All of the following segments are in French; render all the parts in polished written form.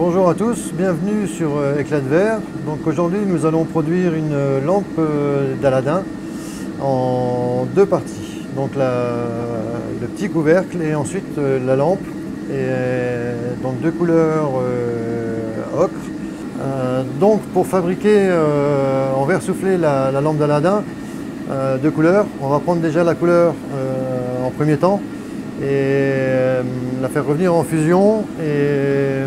Bonjour à tous, bienvenue sur Éclat de verre. Donc aujourd'hui nous allons produire une lampe d'Aladin en deux parties. Donc le petit couvercle et ensuite la lampe. Et donc deux couleurs ocre. Donc pour fabriquer en verre soufflé la lampe d'Aladin, deux couleurs, on va prendre déjà la couleur en premier temps et la faire revenir en fusion. Et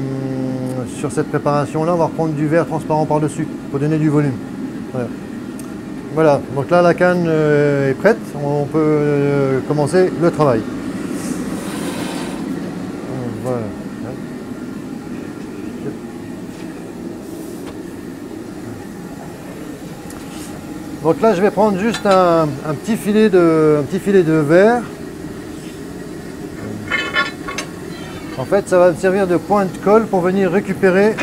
sur cette préparation là on va reprendre du verre transparent par dessus pour donner du volume. Voilà, donc là la canne est prête, on peut commencer le travail. Voilà. Donc là je vais prendre juste un petit filet de verre. En fait, ça va me servir de point de colle pour venir récupérer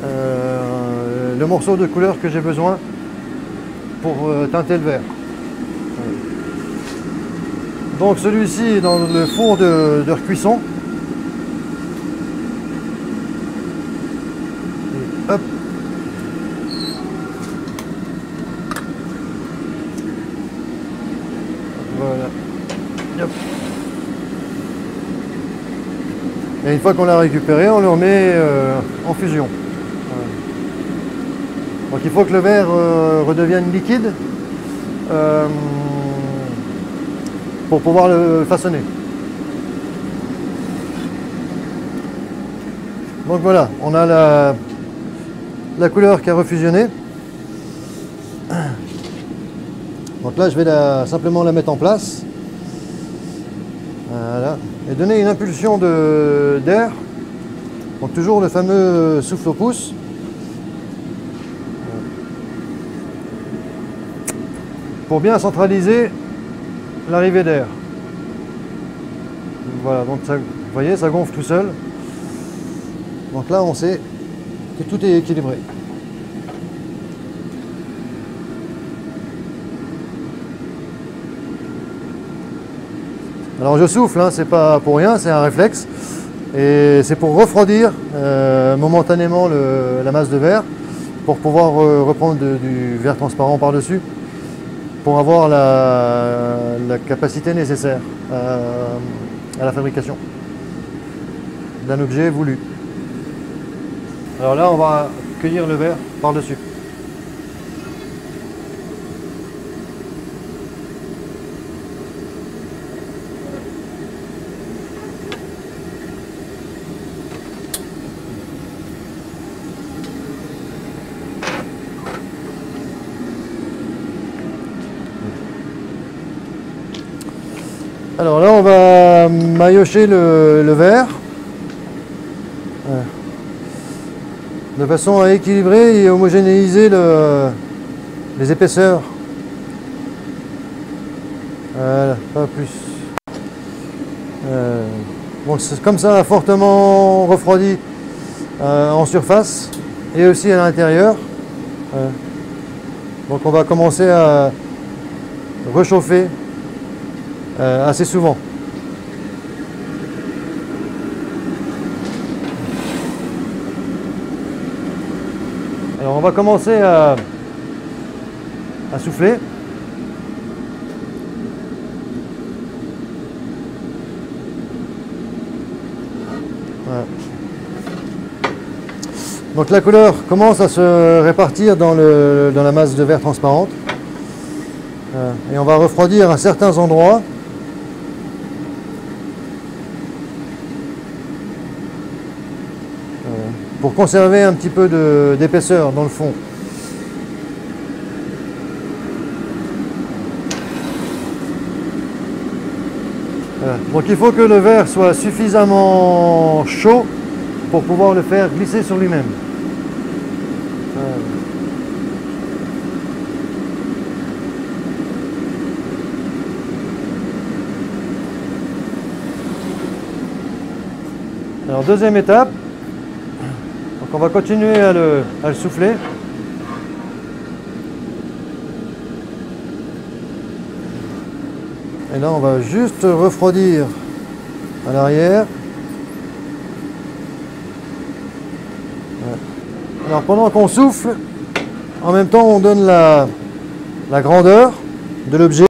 le morceau de couleur que j'ai besoin pour teinter le verre. Donc celui-ci est dans le four de recuisson. Et hop. Voilà. Hop. Et une fois qu'on l'a récupéré, on le remet en fusion. Voilà. Donc il faut que le verre redevienne liquide pour pouvoir le façonner. Donc voilà, on a la couleur qui a refusionné. Donc là je vais simplement la mettre en place. Voilà. Et donner une impulsion d'air, donc toujours le fameux souffle au pouce. Pour bien centraliser l'arrivée d'air. Voilà, donc ça, vous voyez, ça gonfle tout seul. Donc là on sait que tout est équilibré. Alors je souffle, hein, c'est pas pour rien, c'est un réflexe. Et c'est pour refroidir momentanément la masse de verre, pour pouvoir reprendre du verre transparent par-dessus, pour avoir la capacité nécessaire à la fabrication d'un objet voulu. Alors là, on va cueillir le verre par-dessus. Alors là, on va maillotcher le verre de façon à équilibrer et homogénéiser les épaisseurs. Voilà, pas plus. Bon, comme ça a fortement refroidi en surface et aussi à l'intérieur. Donc on va commencer à réchauffer assez souvent. Alors on va commencer à souffler. Voilà. Donc la couleur commence à se répartir dans la masse de verre transparente. Et on va refroidir à certains endroits. Pour conserver un petit peu d'épaisseur dans le fond. Voilà. Donc il faut que le verre soit suffisamment chaud pour pouvoir le faire glisser sur lui-même. Alors deuxième étape. On va continuer à le souffler. Et là, on va juste refroidir à l'arrière. Alors pendant qu'on souffle, en même temps on donne la grandeur de l'objet.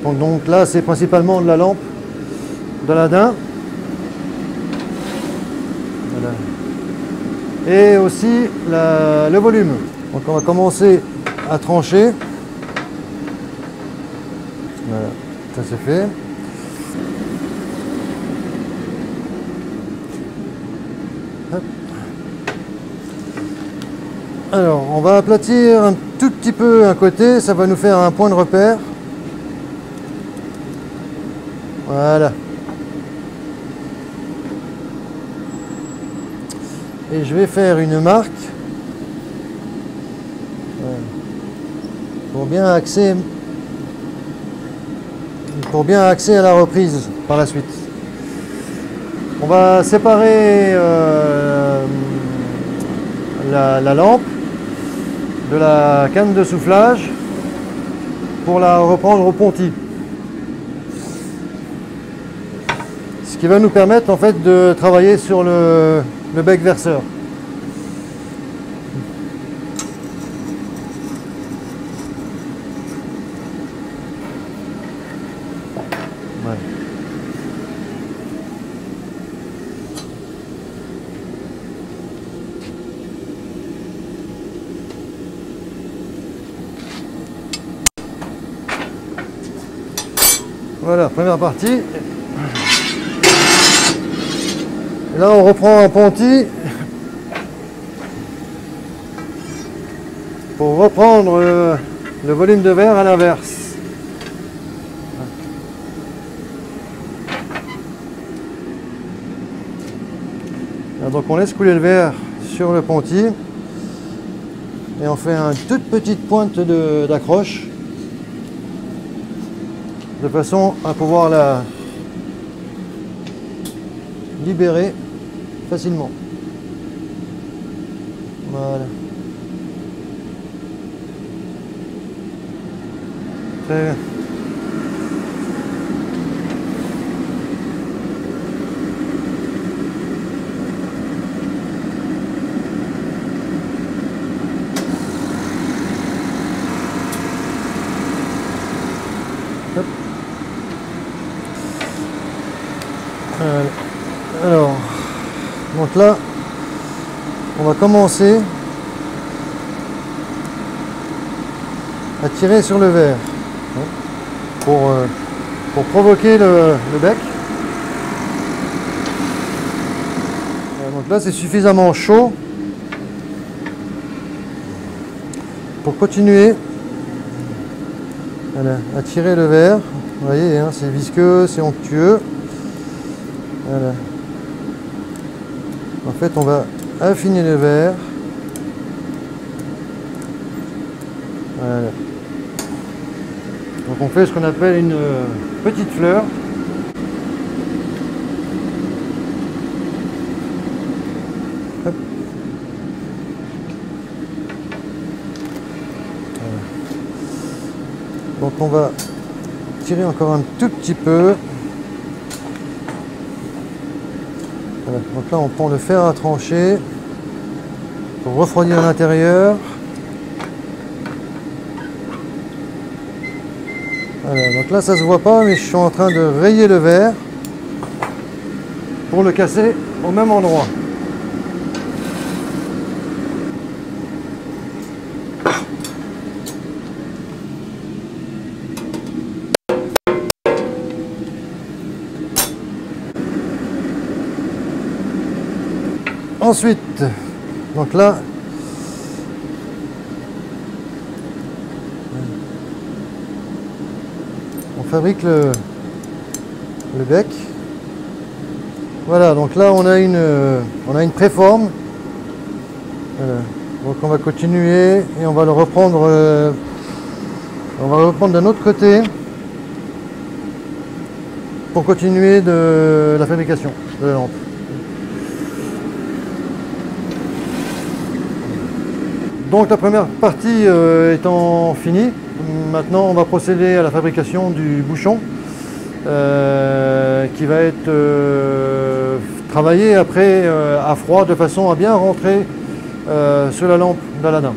Donc là c'est principalement de la lampe d'Aladin. Voilà. Et aussi le volume. Donc on va commencer à trancher. Voilà, ça c'est fait. Hop. Alors on va aplatir un tout petit peu un côté, ça va nous faire un point de repère. Voilà. Et je vais faire une marque pour bien axer à la reprise par la suite. On va séparer la lampe de la canne de soufflage pour la reprendre au ponty. Ce qui va nous permettre en fait de travailler sur le bec verseur. Ouais. Voilà, première partie. Et là, on reprend un ponty pour reprendre le volume de verre à l'inverse. Donc on laisse couler le verre sur le ponty et on fait une toute petite pointe d'accroche de façon à pouvoir la libérer facilement. Voilà. Très bien. Hop. Alors, donc là, on va commencer à tirer sur le verre pour provoquer le bec. Donc là, c'est suffisamment chaud pour continuer à tirer le verre. Vous voyez, hein, c'est visqueux, c'est onctueux. Voilà. En fait, on va affiner le verre. Voilà. Donc on fait ce qu'on appelle une petite fleur. Hop. Voilà. Donc on va tirer encore un tout petit peu. Voilà. Donc là on prend le fer à trancher pour refroidir l'intérieur. Voilà. Donc là ça se voit pas, mais je suis en train de rayer le verre pour le casser au même endroit. Ensuite, donc là, on fabrique le bec. Voilà, donc là on a une préforme. Voilà. Donc on va continuer et on va le reprendre. On va le reprendre d'un autre côté pour continuer de la fabrication de la lampe. Donc la première partie étant finie, maintenant on va procéder à la fabrication du bouchon qui va être travaillé après à froid de façon à bien rentrer sur la lampe d'Aladin.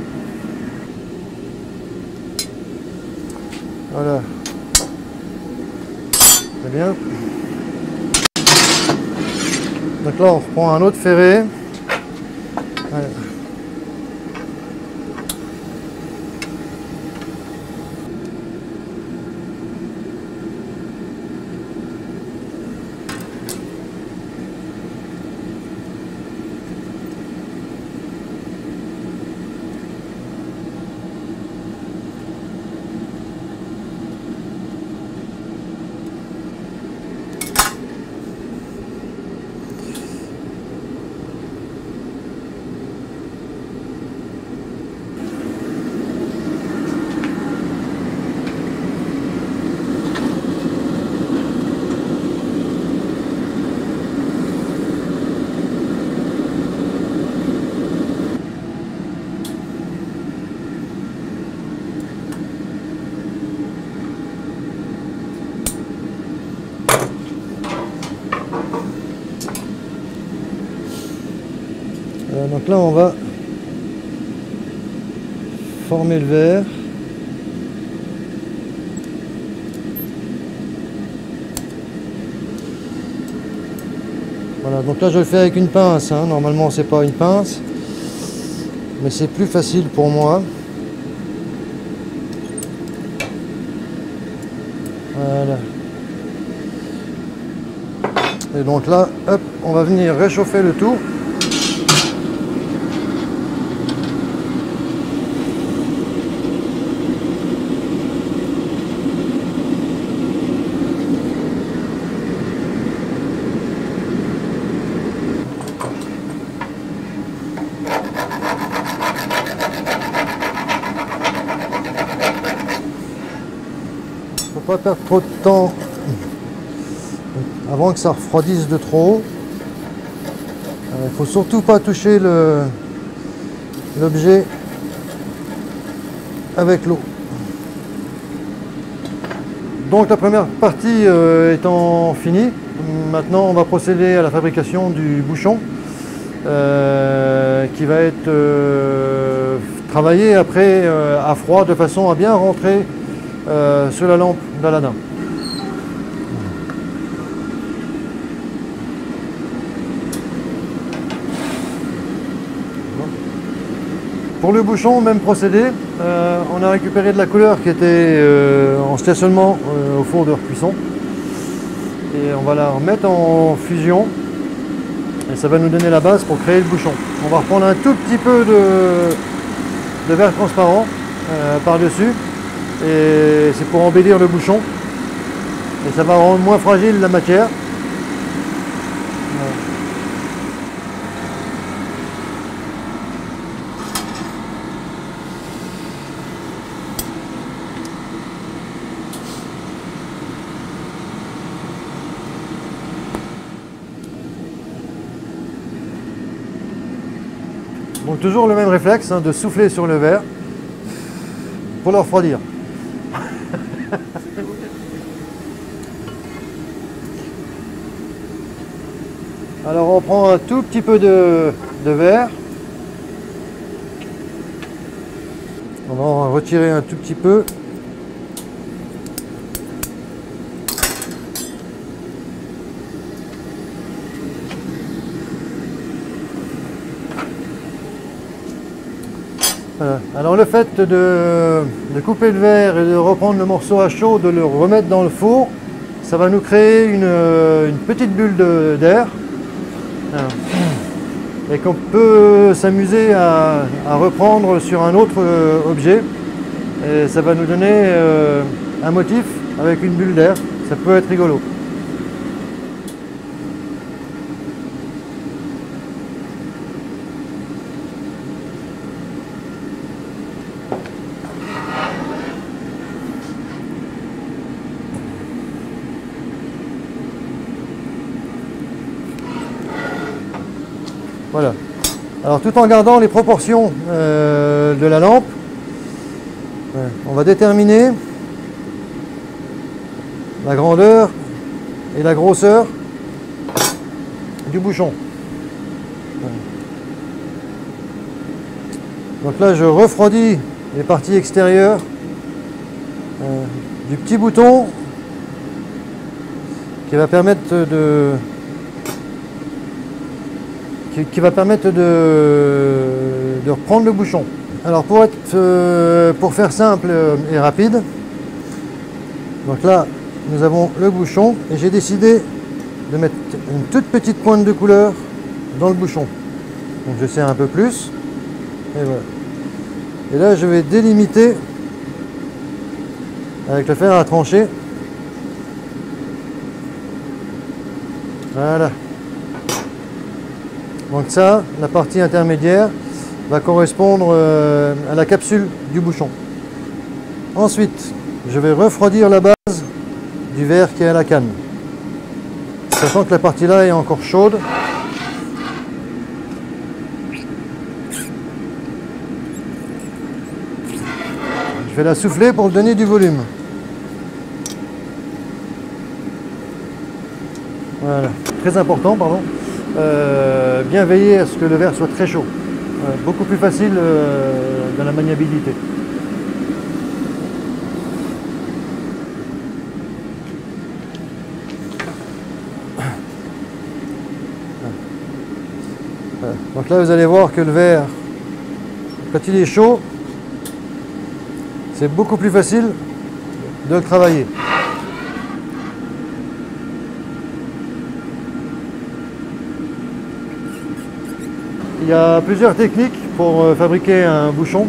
Voilà. C'est bien. Donc là on reprend un autre ferré. Voilà. Donc là on va former le verre. Voilà, donc là je le fais avec une pince, hein. Normalement c'est pas une pince, mais c'est plus facile pour moi. Voilà. Et donc là, hop, on va venir réchauffer le tout. Pas perdre trop de temps avant que ça refroidisse de trop. Il faut surtout pas toucher l'objet avec l'eau. Donc la première partie étant finie, maintenant on va procéder à la fabrication du bouchon qui va être travaillé après à froid de façon à bien rentrer sur la lampe d'Aladin. Pour le bouchon, même procédé, on a récupéré de la couleur qui était en stationnement au four de cuisson et on va la remettre en fusion et ça va nous donner la base pour créer le bouchon. On va reprendre un tout petit peu de verre transparent par-dessus. Et c'est pour embellir le bouchon et ça va rendre moins fragile la matière. Donc toujours le même réflexe, hein, de souffler sur le verre pour le refroidir. Alors on prend un tout petit peu de verre. On va en retirer un tout petit peu. Voilà. Alors le fait de couper le verre et de reprendre le morceau à chaud, de le remettre dans le four, ça va nous créer une petite bulle d'air. Et qu'on peut s'amuser à reprendre sur un autre objet et ça va nous donner un motif avec une bulle d'air. Ça peut être rigolo. Voilà. Alors tout en gardant les proportions de la lampe, on va déterminer la grandeur et la grosseur du bouchon. Donc là, je refroidis les parties extérieures du petit bouton qui va permettre de reprendre le bouchon. Alors pour faire simple et rapide, donc là nous avons le bouchon et j'ai décidé de mettre une toute petite pointe de couleur dans le bouchon. Donc je serre un peu plus et voilà. Et là je vais délimiter avec le fer à trancher. Voilà. Donc ça, la partie intermédiaire va correspondre à la capsule du bouchon. Ensuite, je vais refroidir la base du verre qui est à la canne. Sachant que la partie là est encore chaude. Je vais la souffler pour donner du volume. Voilà, très important, pardon. Bien veiller à ce que le verre soit très chaud. Beaucoup plus facile dans la maniabilité. Donc là, vous allez voir que le verre, quand il est chaud, c'est beaucoup plus facile de le travailler. Il y a plusieurs techniques pour fabriquer un bouchon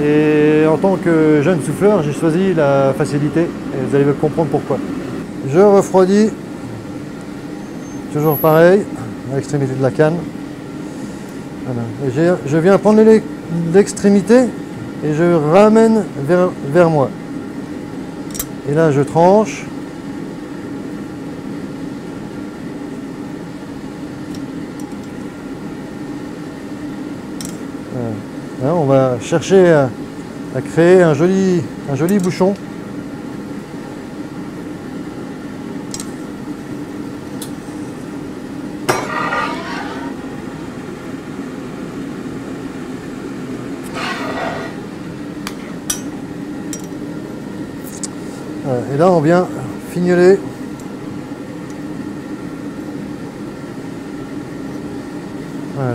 et en tant que jeune souffleur, j'ai choisi la facilité et vous allez comprendre pourquoi. Je refroidis, toujours pareil, à l'extrémité de la canne. Voilà. Et je viens prendre l'extrémité et je ramène vers moi. Et là je tranche. Là, on va chercher à créer un joli bouchon. Et là on vient fignoler. Voilà.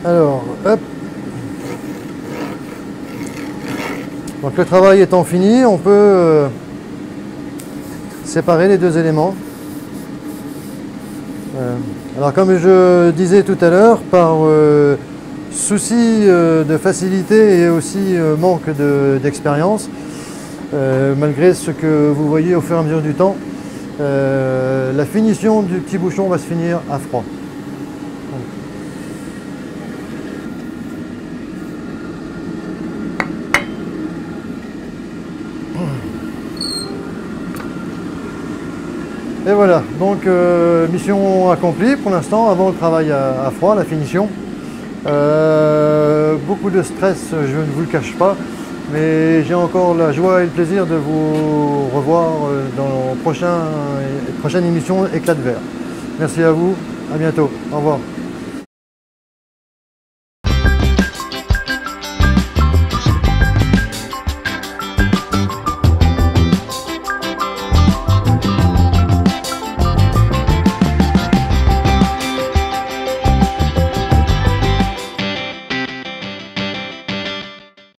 Alors, hop. Donc le travail étant fini, on peut séparer les deux éléments. Alors comme je disais tout à l'heure, par souci de facilité et aussi manque d'expérience, malgré ce que vous voyez au fur et à mesure du temps, la finition du petit bouchon va se finir à froid. Et voilà, donc mission accomplie pour l'instant, avant le travail à froid, la finition. Beaucoup de stress, je ne vous le cache pas, mais j'ai encore la joie et le plaisir de vous revoir dans la prochaine émission Éclat de verre. Merci à vous, à bientôt, au revoir.